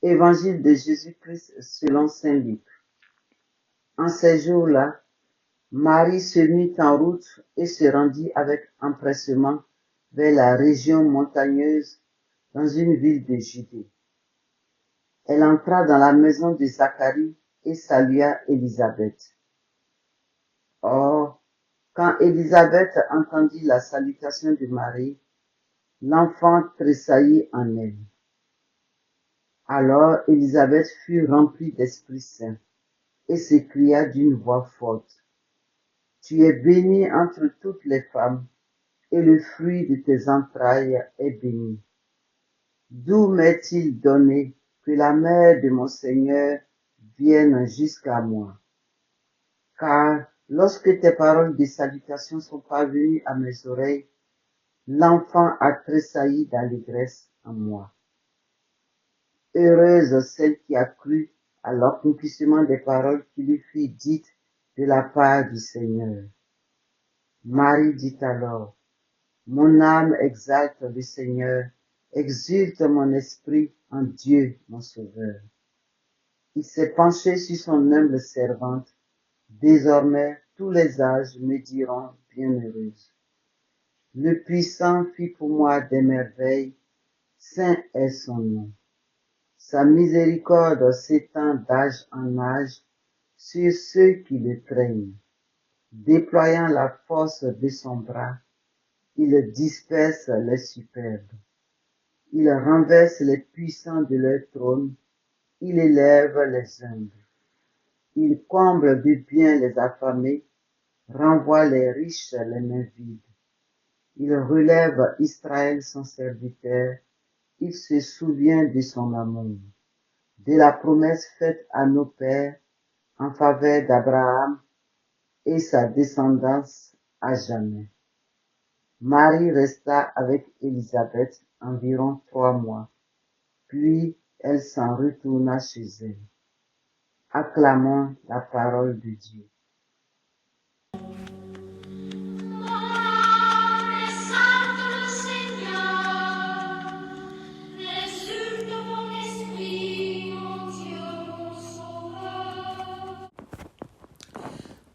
Évangile de Jésus-Christ selon saint Luc. En ces jours-là, Marie se mit en route et se rendit avec empressement vers la région montagneuse dans une ville de Judée. Elle entra dans la maison de Zacharie et salua Élisabeth. Or, quand Élisabeth entendit la salutation de Marie, l'enfant tressaillit en elle. Alors Élisabeth fut remplie d'Esprit Saint et s'écria d'une voix forte: Tu es bénie entre toutes les femmes, et le fruit de tes entrailles est béni. D'où m'est-il donné que la mère de mon Seigneur vienne jusqu'à moi? Car lorsque tes paroles de salutation sont parvenues à mes oreilles, l'enfant a tressailli d'allégresse en moi. Heureuse celle qui a cru à l'accomplissement des paroles qui lui furent dites de la part du Seigneur. Marie dit alors: Mon âme exalte le Seigneur, exulte mon esprit en Dieu mon Sauveur. Il s'est penché sur son humble servante. Désormais, tous les âges me diront bienheureuse. Le Puissant fit pour moi des merveilles, saint est son nom. Sa miséricorde s'étend d'âge en âge sur ceux qui le craignent. Déployant la force de son bras, il disperse les superbes. Il renverse les puissants de leur trône, il élève les humbles. Il comble de bien les affamés, renvoie les riches les mains vides. Il relève Israël son serviteur, il se souvient de son amour, de la promesse faite à nos pères en faveur d'Abraham et sa descendance à jamais. Marie resta avec Élisabeth environ 3 mois, puis elle s'en retourna chez elle. Acclamons la parole de Dieu.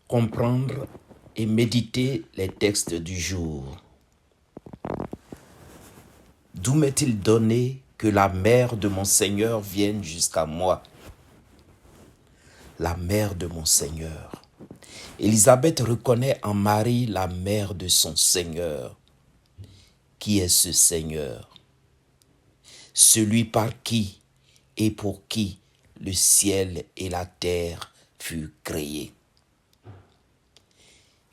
Comprendre et méditer les textes du jour. D'où m'est-il donné que la mère de mon Seigneur vienne jusqu'à moi? La mère de mon Seigneur. Élisabeth reconnaît en Marie la mère de son Seigneur. Qui est ce Seigneur? Celui par qui et pour qui le ciel et la terre furent créés.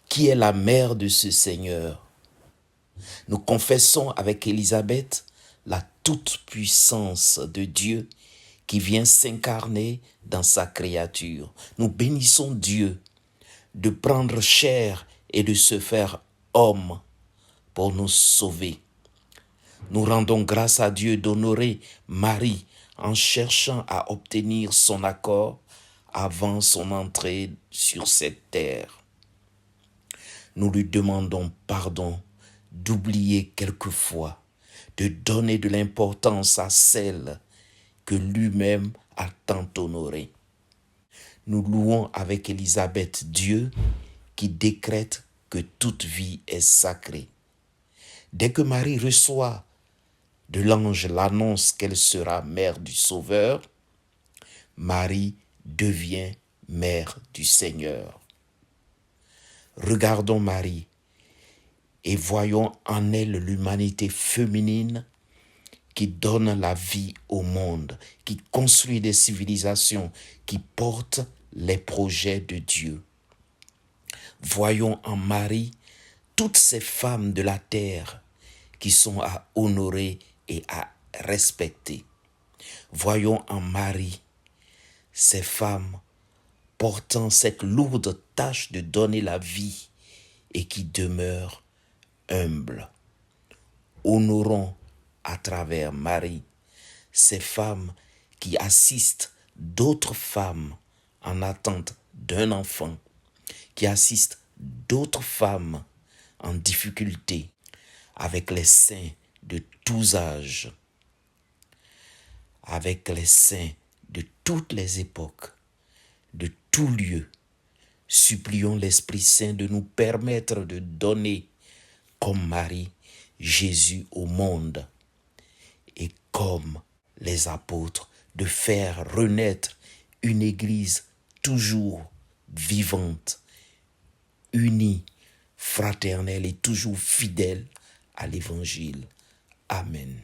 Qui est la mère de ce Seigneur? Nous confessons avec Élisabeth la toute-puissance de Dieu qui vient s'incarner dans sa créature. Nous bénissons Dieu de prendre chair et de se faire homme pour nous sauver. Nous rendons grâce à Dieu d'honorer Marie en cherchant à obtenir son accord avant son entrée sur cette terre. Nous lui demandons pardon d'oublier quelquefois, de donner de l'importance à celle que lui-même a tant honorée. Nous louons avec Élisabeth Dieu qui décrète que toute vie est sacrée. Dès que Marie reçoit de l'ange l'annonce qu'elle sera mère du Sauveur, Marie devient mère du Seigneur. Regardons Marie et voyons en elle l'humanité féminine qui donne la vie au monde, qui construit des civilisations, qui porte les projets de Dieu. Voyons en Marie toutes ces femmes de la terre qui sont à honorer et à respecter. Voyons en Marie ces femmes portant cette lourde tâche de donner la vie et qui demeurent humbles. Honorons à travers Marie ces femmes qui assistent d'autres femmes en attente d'un enfant, qui assistent d'autres femmes en difficulté avec les saints de tous âges. avec les saints de toutes les époques, de tout lieu. Supplions l'Esprit Saint de nous permettre de donner, comme Marie, Jésus au monde, et comme les apôtres, de faire renaître une Église toujours vivante, unie, fraternelle et toujours fidèle à l'Évangile. Amen.